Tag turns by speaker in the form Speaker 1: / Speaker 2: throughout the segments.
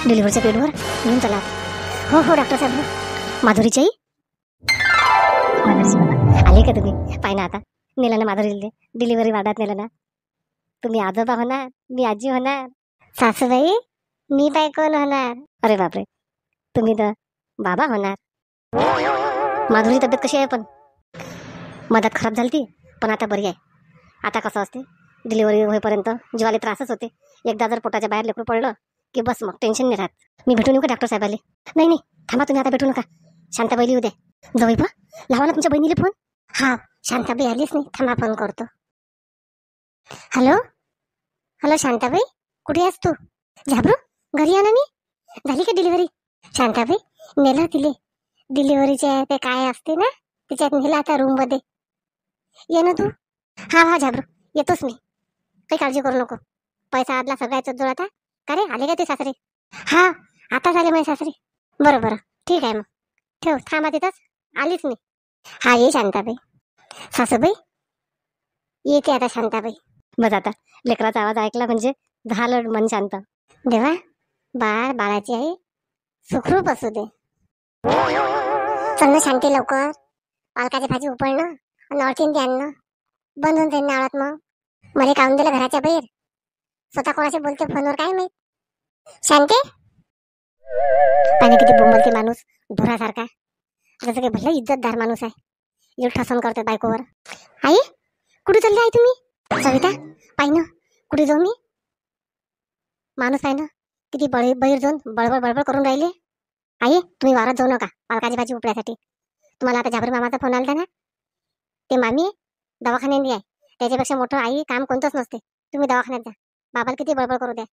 Speaker 1: डिलिव्हरीच्या बेडवर घेऊन चला. हो हो डॉक्टर साहेब. माधुरीची आई? माधुरीची बाबा आले का तुम्ही? पाय ना आता नेलं ना माधुरीला डिलिव्हरी वार्डात नेलं ना. तुम्ही आजोबा होणार, मी आजी होणार. सासूबाई मी बाय कोण होणार? अरे बापरे, तुम्ही तर बाबा होणार. माधुरी तब्येत कशी आहे? पण मदत खराब झाली ती, पण आता बरी आहे. आता कसं असते, डिलिव्हरी होईपर्यंत जीवाला त्रासच होते. एकदा जर पोटाच्या बाहेर लेकरू पडलं की बस मग टेन्शन नाही राहत. मी भेटून येऊ का डॉक्टर साहेबाले? नाही नाही थांबा, तुम्ही आता भेटू नका. शांताबाईला येऊ द्या. जवळ पा लावा ना तुमच्या बहिणीला फोन. हा शांताबाई आलीच नाही, थांबा फोन करतो. हॅलो हॅलो शांताबाई, कुठे आहेस तू? झाबरू घरी आणा मी. झाली का डिलिव्हरी? शांताबाई नेलं तिले डिलिव्हरीचे ते काय असते ना तिच्यात नेलं आता रूम मध्ये. ये ना तू. हा हा झाबरू येतोच मी, काही काळजी करू नको. पैसा आदला सगळ्याच जोड आता. का रे आले का ते सासरे? हा आता झाले माझे सासरे. बरं बरं ठीक आहे मग ठेव, थांबा तिथंच आलीच मी. हा ये शांताबाई. सासूबाई येते आता शांताबाई. बस आता लेकराचा आवाज ऐकला म्हणजे झालं मन शांत. देवा बाळाची आई सुखरूप असू दे. चल ना शांती लवकर, पालकाची भाजी उपळणं आणि अडचीन ते आणणं बंद होऊन जाईन नाळात. मग मला काढून दिलं घराच्या बाहेर, स्वतः कोणाशी बोलते फोनवर काय माहित. शांती पाहिजे किती बोंबलते माणूस धुरासारखा, जसं काही भले इज्जतदार माणूस आहे. एवढं ठसन करतात बायकोवर. आई कुठे चालली आई तुम्ही? सविता पाहि ना कुठे जाऊ मी? माणूस आहे ना किती बहीर जाऊन बळबळ बळबळ करून राहिले. आई तुम्ही वावरात जाऊ नका पालकाची भाजी उपळ्यासाठी. तुम्हाला आता झाबरू मामाचा फोन आलता ना, ते मामी दवाखान्यात आहे. त्याच्यापेक्षा मोठं आई काम कोणतंच नसते. तुम्ही दवाखान्यात जा, बाबाला किती बळबळ करू द्या.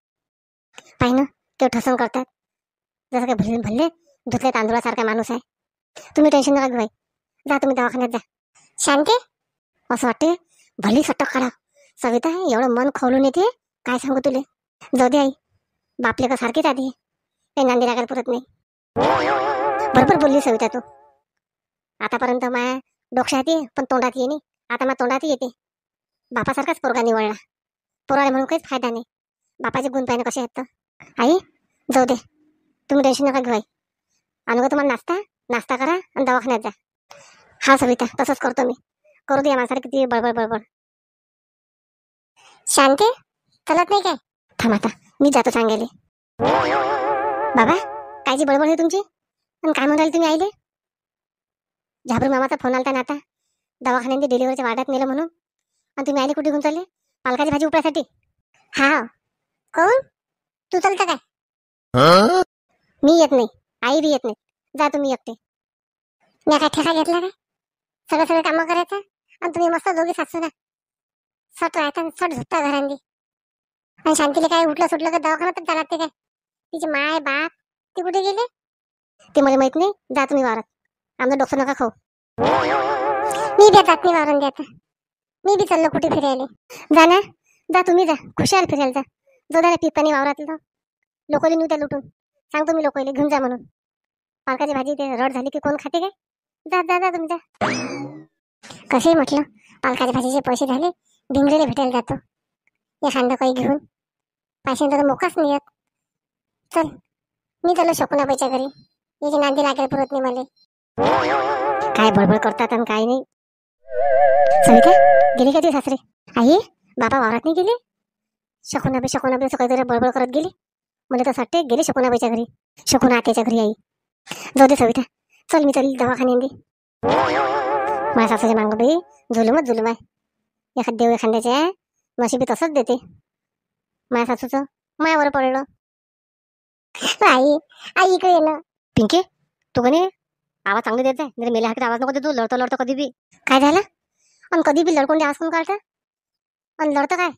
Speaker 1: पाहि ना ते ठसन करतात, जसं काही भले भल्ले धुतले तांदूळासारखा माणूस आहे. तुम्ही टेन्शन नका घेऊ, जा तुम्ही दवाखान्यात जा. शांती असं वाटते भली सटक काढा. सविता एवढं मन खवलून येते काय सांगू तुले. जाऊ दे आई, बापले का सारखीच आधी काही नांदी लागायला पुरत नाही. बरोबर बोलली सविता तू. आतापर्यंत माया डोक्यात ये पण तोंडात ये नाही, आता माझ्या तोंडात येते. बापासारखाच पोरगा निवडला. पोराला म्हणून काहीच फायदा नाही. बापाचे गुण पाहिजे कसे आहेत तर. आई जाऊ दे तुम्ही टेन्शन नका घेऊ आई. आणू का तुम्हाला नाश्ता करा आणि दवाखान्यात जा. हा सविता तसंच करतो मी. करू दे माझ्यासाठी किती बडबड बडबड. शांती चलत नाही काय? थांब आता मी जातो सांगायले. बाबा कायची बडबड आहे तुमची आणि काय म्हणाले तुम्ही आईले? झाबरू मामाचा फोन आलता ना आता, दवाखान्यात डिलिव्हरीच्या वार्डात नेलं म्हणून. आणि तुम्ही आले कुठे घेऊन चालले? पालकाची भाजी उपळ्यासाठी. हा कोण तू चालता काय? मी येत नाही, आई बी येत नाही. जा तुम्ही एकटे. मी काय ठेका घेतला काय? सगळं कामं करायचं आणि तुम्ही मस्त दोघी सासू ना सट राहता सट झुकता घरांनी. आणि शांतीला काय उठलं सुटलं का दवाखान्यातच जा लागते काय? तिचे माय बाप ते कुठे गेले ते मला माहित नाही. जा तुम्ही वावरात, आमचं डोकं नका खाऊ. मी बी जात नाही वावरात आता, मी बी चाललो कुठे फिरायला. जा ना जा तुम्ही जा, खुशाल फिरायला जा. जो द्या पिपाणी वावरातलं लोकली नेऊ त्या लुटून. सांगतो मी लोकले घेऊन जा म्हणून. पालकाची भाजी ते रड झाली की कोण खाते काय? जा जा जा तुम्ही जा. कसे म्हटलं पालकाच्या भाजीचे पैसे झाले, भिंगरीला भेटायला जातो एखादं काही घेऊन. पैसे तर मोकाच नाही येत. चल मी चाललो शकुनाबाईच्या घरी, याची नांदी लागायला पुरत नाही मला. काय बडबड करतात आणि काय नाही. सविता गेली का ती सासरे? आई बाबा वावरात नाही गेले? शकुनाबाई असं काहीतरी बडबड करत गेली. मला तर वाटते गेले शकुनाबाईच्या घरी, शकुना आत्याच्या घरी. आई जाऊ दे सविता, चल मी चालली दवाखान्यात. माझ्या सासूच्या मांग बाई जुलूम आहे. एखाद देव एखाद्याच्या नशिबी तसंच देते. माझ्या सासूचं मायावर पडलं. आई इकडे ये ना. पिंके तू कधी आवाज चांगली देत जाय, मेल्या हातात आवाज नको दे तू. लढतो कधी बी. काय झालं? आणि कधी बी लडकोंडी आवाज कोण काढतं आणि लढतं काय?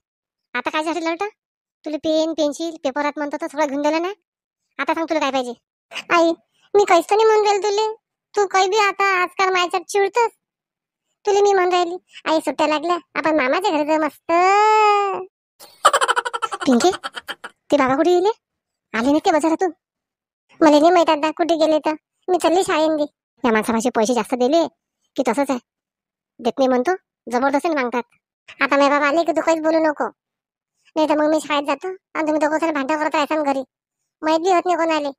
Speaker 1: आता काय झालं लढतं? तुला पेन पेन्सिल पेपरात म्हणतो तर सगळं घेऊन दिलं ना. आता सांग तुला काय पाहिजे? आई मी काहीच तर नाही म्हणून राहिली तुले. तू काही बी आता आजकाल माझ्यात चिडतस. तुला मी म्हणून राहिली आई सुट्ट्या लागल्या आपण मामाच्या घरी जाऊ मस्त. पिंके ते बाबा कुठे गेले? आले नाही ते बाजारातून? मला नाही माहित आता कुठे गेले तर. मी चालली शाळेंदी. या माणसापाशी पैसे जास्त दिले की तसंच आहे, देत नाही म्हणतो, जबरदस्तीने मागतात. आता माझे बाबा आले की तू काहीच बोलू नको, नाही तर मग मी शाळेत जातो आणि तुम्ही दोघं भांडण करत राहसान घरी. माहित बी होत नाही कोणाले.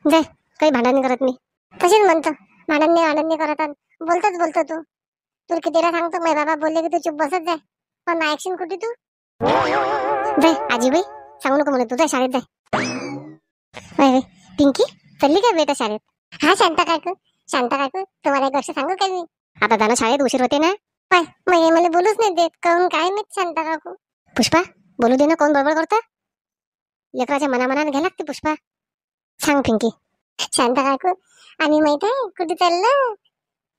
Speaker 1: जाय, काही भांडण करत मी. तशीच म्हणतो, भांडण नाही करत आणि बोलतो तू. तुला कितीला सांगतो मै बाबा बोलले की तू चुप बसत जाय, पण ऐकशील कुठे तू. जाय आजीबाई, सांगू नको म्हणत, तू जाय शाळेत जाय. पिंकी चालली काय बेटा शाळेत? हा शांता काकू तुम्हाला एक गोष्ट सांगू काय मी? आता जाणं शाळेत, उशीर होते ना. पाय मला बोलूच नाही देत, काहून काय माहित शांता काकू. पुष्पा बोलू दे ना, कोण बडबड करता? लेकराच्या मनामनाने घ्या लागते पुष्पा. सांग पिंकी. शांता काकू आम्ही माहित आहे कुठे चाललो?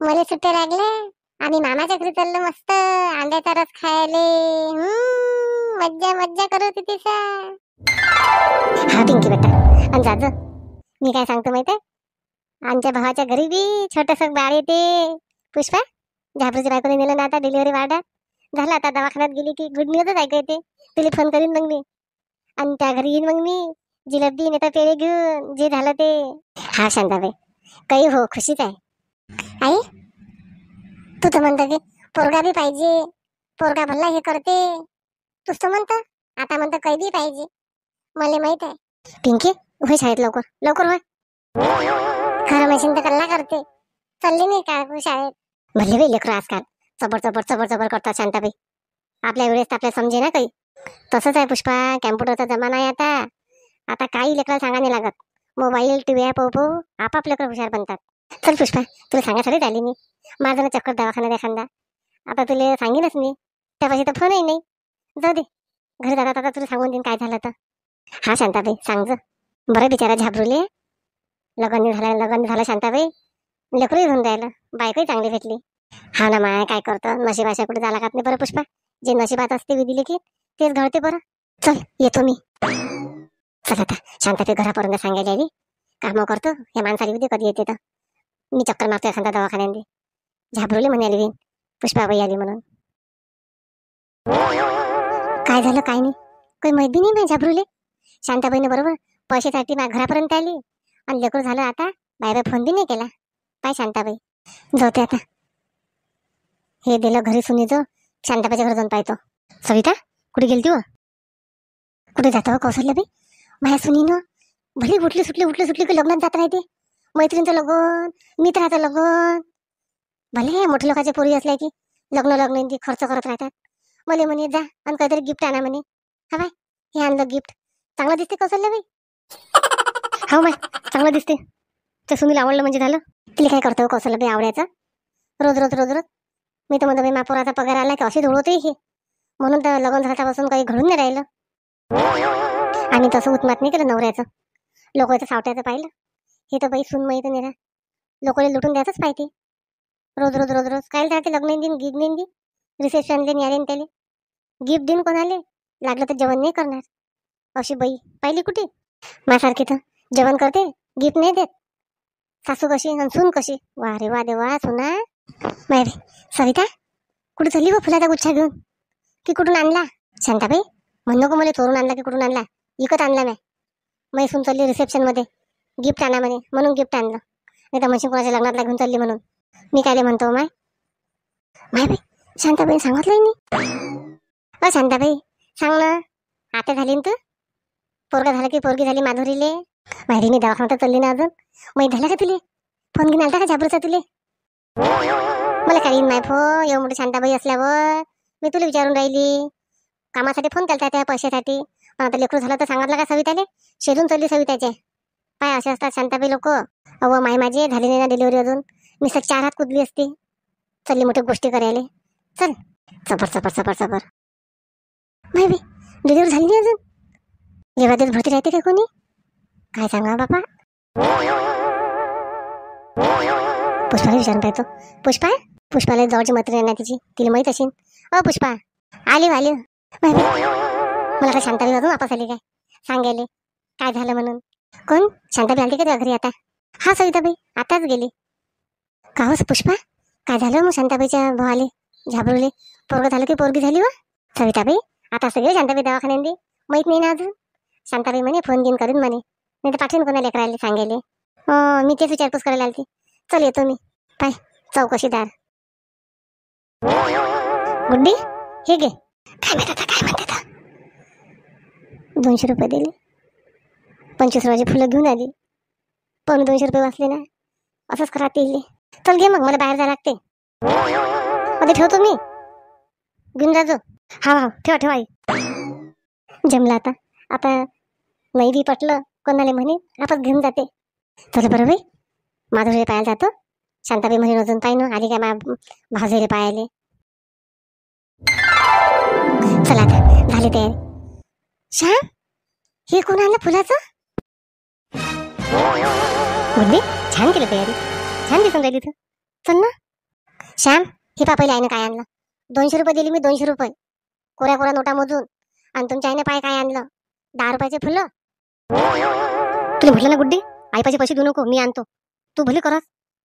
Speaker 1: मला सुट्ट्या लागल्या, आम्ही मामाच्या घरी चाललो मस्त अंड्याचा रस खायले. मज्जा करू तिथे. हा पिंकी बेटा, आणि जाजो. मी काय सांगतो माहित आहे, आमच्या भावाच्या घरी बी छोटस बाळ येते. पुष्पा झापरूच्या बायकोने नेलं ना आता डिलिव्हरी वार्डात. झालं आता दवाखान्यात गेली की गुड न्यूजच ऐकू येते. तुला फोन करीन मग मी, आणि त्या घरी येईन मग मी जिलेबी नाही तर पेढे घेऊन, जे झालं ते. हा शांताबाई, काही हो खुशीच आहे. आई तू तर म्हणतो की पोरगा बी पाहिजे, पोरगा भल्ला हे करते. तूच तर म्हणतो, आता म्हणतो काही बी पाहिजे. मला माहित आहे. पिंकी होय शाळेत, लवकर होय. खरं मशीन तर कल्ला करते, चालली नाही का शाळेत? भले बाई लेकरं आजकाल चबर करतात शांताबाई. आपल्या वेळेस आपल्याला समजे ना काही. तसंच आहे पुष्पा, कॅम्प्युटरचा जमाना आहे आता काही लेकराला सांगा नाही लागत. मोबाईल टीव्ही पाहू आपाप लेकरं हुशार बनतात. चल पुष्पा, तुला सांगायसाठी आली मी. माझं ना चक्कर दवाखान्यात एखादा. आता तुला सांगेनच मी, त्यापाशी तर फोनही नाही. जाऊ दे, घरी जाता तुला सांगून देईन काय झालं तर. हा शांताबाई सांग. बरं बिचारा झाबरूले लग्न झालं शांताबाई. लेकरही घेऊन राहिलं, बायकोही चांगली भेटली. हा ना माय, काय करतं, नशिबाशा कुठे झाला का नाही बरं पुष्पा. जे नशिबात असते विधी की तेच घडते बरं. चल येतो मी. चल आता शांताबाई घरापर्यंत सांगायला आली, कामं करतो. या माणसाला विधी कधी येते तर मी चक्कर मारतो एखादा दवाखान्यात. झाबरूले म्हणे आली पुष्पाबाई आली म्हणून. काय झालं काय नाही काही माहिती नाही मी झाबरूले. शांताबाईने बरोबर पैशासाठी घरापर्यंत आली, आणि लेकरू झालं आता बाहेर फोन बी नाही केला. काय शांताबाई जाऊते आता. हे दिलं घरी सुनीचं, शांताबाईच्या घरी जाऊन पाहतो. सविता कुठे गेलती व? कुठे जातो हो कौशल्याबाई? माझ्या सुनीनं भली उठली सुटली की लग्नात जात राहते. मैत्रिणीचं लग्न, मित्राचं लग्न. भले मोठ्या लोकांच्या पोरी असल्या की लग्न खर्च करत राहतात. मला म्हणे जा आणि काहीतरी गिफ्ट आणा म्हणे. हा बाय, हे आणलं गिफ्ट. चांगलं दिसते कौशल्याबाई? हो माय, चांगलं दिसते. त्या सुनीला आवडलं म्हणजे झालं. तिला काय करतो कौशल्याबाई आवडायचं? रोज मी तर म्हणतो महापोराचा पगार आला की अशी धूळ होते हे. म्हणून तर लग्न झाल्यापासून काही घडून नाही राहिलं. आणि तसं उत्मात नाही केलं नवऱ्याचं. लोकांचं सावट्याचं पाहिलं. हे तर बाई सून माहिती नाही. लोकांना लुटून द्यायचंच पाहिजे. रोज काय राहते, लग्न दिन गिफ्ट देईन, रिसेप्शन देईन, यारेन त्याले गिफ्ट देईन. कोणाले लागलं तर जेवण नाही करणार. अशी बाई पाहिली कुठे? माझ्यासारखी तर जेवण करते, गिफ्ट नाही देत. सासू कशी आणि सून कशी. वा रे वा देवा सुना. मायरे सविता कुठे चालली व फुलाचा गुच्छा घेऊन? की कुठून आणला? शांताबाई म्हण नको मला चोरून आणला की कुठून आणला. विकत आणला मी सून चालली रिसेप्शन मध्ये गिफ्ट आणा म्हणे, म्हणून गिफ्ट आणलं. नाही तर म्हणशी कोणाच्या लग्नातला घेऊन चालली म्हणून. मी काय म्हणतो माय बाई शांताबाई सांगितलंय मी. शांताबाई सांग ना, आता झाली ना तू? पोरगा झाला की पोरगी झाली माधुरीले? माहिती मी दवाखान्यात चालली ना अजून. माहीत झालं का तुले? फोन घेऊन आलता का झाबरूचा तुले? मला काही नाही फोन. एवढं मोठी शांताबाई असल्यावर मी तुला विचारून राहिली. कामासाठी फोन केलता त्या पैशासाठी. पण आता लेकरू झालं तर सांगितलं का सविताले? शेरून चालली सविताचे. पाय असे असतात शांताबाई लोक. अव माय माझी झाली नाही ना डिलिव्हरी अजून. मी 4 हात कुदली असती. चालली मोठी गोष्टी करायला. चल सबर. माय बी डिलिव्हरी झाली नाही अजून. जेव्हा दिवस भरती राहते का कोणी? काय सांगा बापा. पुष्पाला विचारून पाहतो. पुष्पाला जवळची मैत्रीण आहे ना तिची, तिला माहित असेल. पुष्पा आली मला काय शांताबाई अजून वापस आली काय सांगायले काय झालं म्हणून? कोण शांताबाई आली का तुझ्या घरी आता? हा सविताबाई आताच गेली. का हो पुष्पा काय झालं मग शांताबाईच्या भावाले झाबरूले? पोरगं झालं की पोरगी झाली व? सविताबाई आता सगळे शांताबाई दवाखान्यात माहित नाही ना अजून. शांताबाई म्हणे फोन घेऊन करून म्हणे, नाही तर पाठवून कोणाला लेकरायला सांगायले. मी तेच विचारपूस करायला आलती. चल येतो मी. पाय चौकशीदार गुड्डी हे घे. काय म्हणतात 200 रुपये दिले. 25 रुपयाची फुलं घेऊन आली. 200 रुपये वाचले ना. असंच करा ते. चल घे मग, मला बाहेर जायला लागते. मध्ये ठेवतो मी, घेऊन जाजो. हा ठेवा ठेवा आई. जमलं आता. आता नाही बी पटलं कोणाला म्हणे आपण घेऊन जाते. चल बरं बाई, माधुरीला पाहायला जातो. शांताबाई म्हणे अजून पाहिजे ना, आली काय भाऊजीला पाहायले. चला आता झाली तयारी. श्याम, हे कोण आणलं फुलाचं? गुड्डी, छान केलं तयारी, छान दिसून राहिली तू. चल ना. श्याम, हे पापहिले आईने काय आणलं? 200 रुपये दिली मी, 200 रुपये कोऱ्या कोऱ्या नोटामधून. आणि तुमच्या आईने पाय काय आणलं? 10 रुपयाचे फुलं. तुला म्हटलं ना गुड्डी, आई पैसे देऊ नको, मी आणतो. तू भले करस.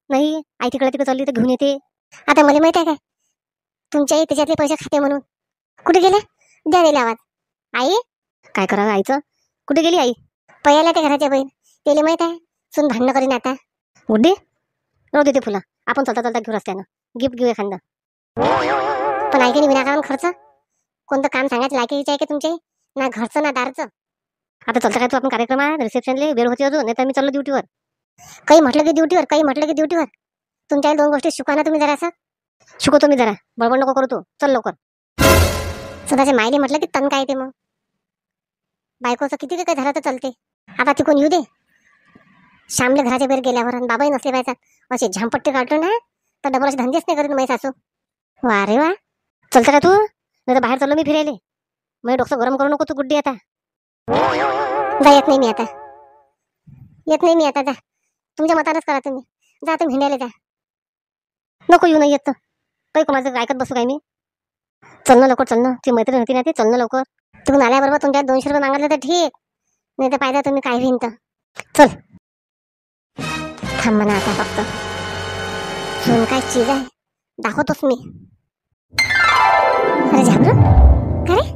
Speaker 1: नाही, आई तिकडे चालली तर घेऊन येते. आता मला माहित आहे काय, तुमच्या आई त्याच्यातले पैसे खाते म्हणून. कुठे गेले? द्या दिले आवाज. आई, काय करावं आईचं? कुठे गेली आई? पहिल्या ते घराच्या बहीण, त्याला माहित आहे सुन भांडणं करीन आता. गुड्डी, राहू दे ते फुलं, आपण चलता चलता घेऊ रस्त्यानं. गिफ्ट घेऊ एखादं. पण ऐके नाही, विनाकारण खर्च. कोणतं काम सांगायचं लायकीचं आहे का तुमच्या? ना घरचं ना दारचं. आता चलता काय तू आपण कार्यक्रमात रिसेप्शनले वेळ होती अजून, नाही तर मी चाललो ड्युटीवर. काही म्हटलं की ड्युटीवर, काही म्हटलं की ड्युटीवर. तुमच्या 2 गोष्टी शिकवा ना तुम्ही जरासं. शिकवतो मी जरा, बडबड नको करू तू. चल लवकर. स्वतःच्या मायने म्हटलं की तन काय ते मग. बायकोचं किती काय झालं तर चालते. आता ती कोण येऊ दे. श्यामले घराच्या बाहेर गेल्यावर आणि बाबाही नसले पाहिजे असे झांपट्टे काढतो ना, तर डबल असे धंदेच नाही करत माझी सासू. वा रे वा. चलतं का तू? नाही तर बाहेर चाललो मी फिरायले. मग डोकं गरम करू नको तू गुड्डी. आता जा. येत नाही मी आता, येत नाही मी आता. जा, तुमच्या मतानच करा तुम्ही. जा तुम्ही हिंडायला जा. नको येऊ, नाही येत तर काही कोणाचं ऐकत बसू काय मी. चल ना लवकर, चल ना. ती मैत्रीण होती ना ती, चल ना लवकर. तुम्ही आल्याबरोबर तुमच्या 200 रुपये मागितले तर ठीक, नाही तर पाहिजे तुम्ही काय भिंत. चल थांब म्हणा आता फक्त. सोन काय चीज आहे दाखवतोच मी. अरे झाबरू, काय रे?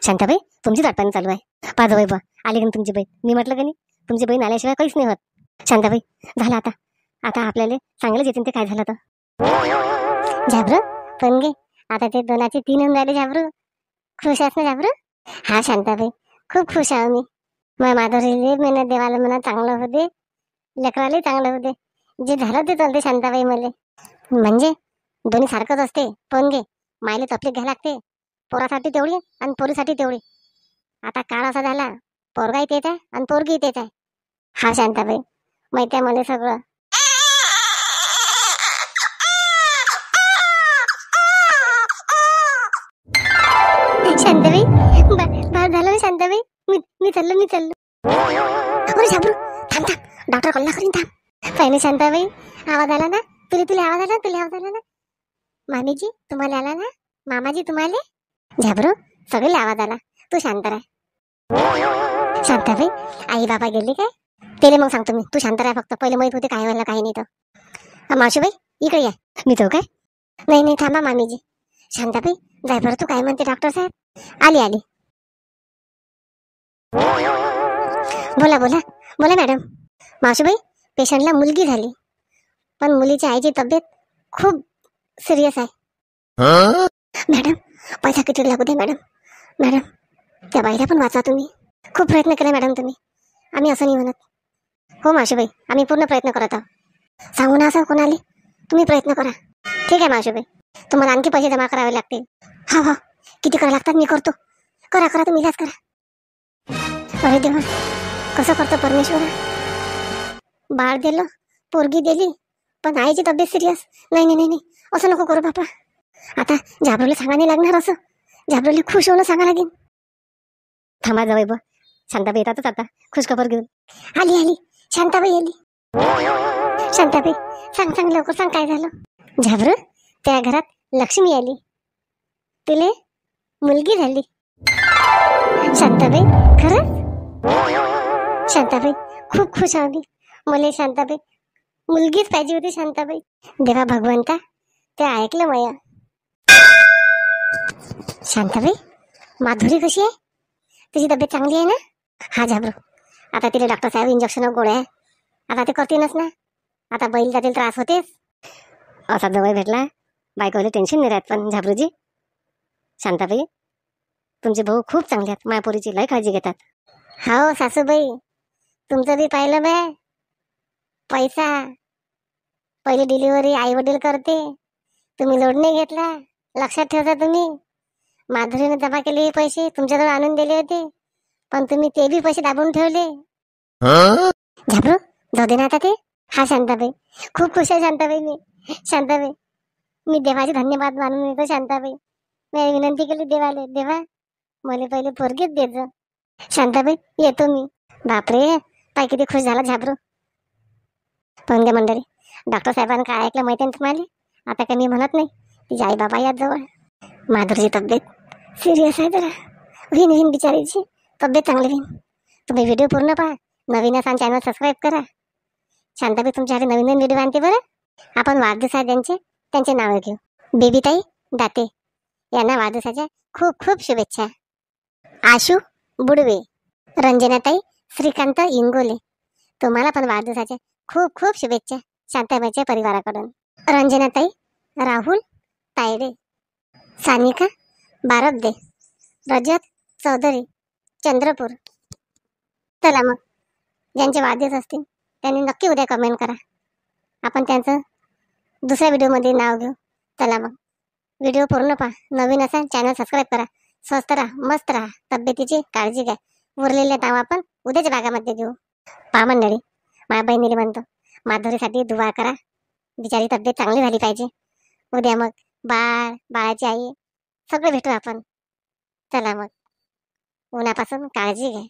Speaker 1: शांताबाई, तुमचीच आठवण चालू आहे. पाहा बाई, आली का तुमची बहीण? मी म्हटलं का नाही, तुमची बहीण आल्याशिवाय काहीच नाही होत. शांताबाई, झालं आता. आता आपल्याला चांगलंच येते ते काय झालं तर. झाबरू पण गे, आता ते 2चे 3 होऊन राहिले. झाबरू खुश आहेस ना झाबरू? हा शांताबाई, खूप खुश आहे मी. मग माधुरीले मेहनत देवाला म्हणा चांगलं होते, लेकराले चांगलं होते. जे झालं ते चालते शांताबाई. मले म्हणजे दोन्ही सारखंच असते. पण गे, मायले तकलीफ घ्यायला लागते. पोरासाठी तेवढी आणि पोरीसाठी तेवढी. आता काळ असा झाला, पोरगाही तेच आहे आणि पोरगी तेच आहे. हा शांताबाई, माहिती आहे मला सगळं. शांताबाई, बाळ झालं ना शांताबाई. मी चाललो. अरे झाबरू, थांब थांब, डॉक्टर कल्ला करीन, थांब. काही नाही शांताबाई, आवाज आला ना तुला आवाज आला ना. मामीजी तुम्हाला आला ना, मामाजी तुम्हाला. झाबरू, सगळे आवाज आला. तू शांत राह. शांताबाई, आई बाबा गेली काय? तेले मग सांगतो मी. तू शांत राह फक्त. पहिले माहित होते काय व्हायला काही नाही तर. मावशीबाई इकडे या. मी तो काय? नाही थांबा मामीजी. शांताबाई, जाय बरं. तू काय म्हणते डॉक्टर साहेब? आली. बोला मॅडम. मावशीबाई, पेशंटला मुलगी झाली, पण मुलीच्या आईची तब्येत खूप सिरियस आहे. मॅडम, पैसा किती लागू दे मॅडम. त्या बाईला पण वाचा तुम्ही. खूप प्रयत्न केला मॅडम तुम्ही. आम्ही असं नाही म्हणत. हो मावशीबाई, आम्ही पूर्ण प्रयत्न करत आहोत. सांगू ना असं कोणाले? तुम्ही प्रयत्न करा. ठीक आहे मावशीबाई, तुम्हाला आणखी पैसे जमा करावे लागतील. हा किती करावे लागतात मी करतो. करा तुम्ही इलाज करा. अरे देवा, कसं करतो परमेश्वर. बाळ दिलं, पोरगी दिली, पण आईची तब्येत सिरियस. नाही असं नको करू बापा. आता झाबरूला सांगा नाही लागणार. असं झाबरूला खुश होणं सांगा लागेल. थांबा जावई बा, शांताबाई येतातच आता खुश खबर घेऊन. आली शांताबाई आली. शांताबाई, सांग लवकर, सांग काय झालं. झाबरू, त्या घरात लक्ष्मी आली, तिले मुलगी झाली. शांताबाई, खरंच? शांताबाई, खूप खुश आहोत. मला शांताबाई मुलगीच पाहिजे होती. शांताबाई, देवा भगवंता, ते ऐकलं माया. शांताबाई, माधुरी कशी आहे? तिची तब्येत चांगली आहे ना? हा झाबरू, आता तिला डॉक्टर साहेब इंजेक्शन गोळ्या आता ते करतीलच ना. आता बैल जातील त्रास होतेच. असा जवळ भेटला, बायकोला टेन्शन नाही राहत. पण झाबरूजी, शांताबाई, तुमचे भाऊ खूप चांगले आहेत. मायापोरीची लय काळजी घेतात. हो सासूबाई, तुमचं बी पाहिलं बे. पैसा पहिली डिलिव्हरी आई वडील करते, तुम्ही लोड नाही घेतला. लक्षात ठेवता तुम्ही. माधुरीने जमा केलेले पैसे तुमच्याजवळ आणून दिले होते, पण तुम्ही ते बी पैसे दाबून ठेवले. झाबरू जाऊ दे ना आता ते. हा शांताबाई, खूप खुश आहे शांताबाई. शांताबाई, मी देवाचे धन्यवाद मानून येतो शांताबाई. मी विनंती केली देवाले, देवा मला पहिले पोरगीच देत जा. शांताबाई येतो मी. बापरे, पाय किती खुश झाला झाबरू. पण गे मंडळी, डॉक्टर साहेबांनी काय ऐकलं माहिती आहे तुम्हाला? आता काही मी म्हणत नाही, तिची आई बाबा यात जवळ. माधुरीची तब्येत सिरियस आहे जरा. होईन बिचारीची तब्येत चांगली होईन. तुम्ही व्हिडिओ पूर्ण पहा. नवीन असाल चॅनल सबस्क्राईब करा. शांताबाई तुमच्याकडे नवीन नवीन व्हिडिओ आणते बरं. आपण वाढदिवस आहे त्यांचे नावं घेऊ. बेबीताई दाते यांना वाढदिवसाच्या खूप खूप शुभेच्छा. आशू बुडवे, रंजनाताई श्रीकांत इंगोले, तुम्हाला पण वाढदिवसाच्या खूप खूप शुभेच्छा शांताबाईच्या परिवाराकडून. रंजनाताई राहुल तायडे, सानिका बारबदे, रजत चौधरी चंद्रपूर. चला मग, ज्यांचे वाढदिवस असतील त्यांनी नक्की उद्या कमेंट करा. आपण त्यांचं दुसऱ्या व्हिडिओमध्ये नाव घेऊ. चला मग, व्हिडिओ पूर्ण पहा. नवीन असाल चॅनल सबस्क्राईब करा. स्वस्त राहा, मस्त राहा, तब्येतीची काळजी घ्या. उरलेले नाव आपण उद्याच्या भागामध्ये घेऊ. पहा मंडळी, माझ्या बहिणीला म्हणतो माधुरीसाठी दुआ करा. बिचारी तब्येत चांगली झाली पाहिजे. उद्या मग बाळाची आई सगळं भेटू आपण. चला मग, उन्हापासून काळजी घ्या.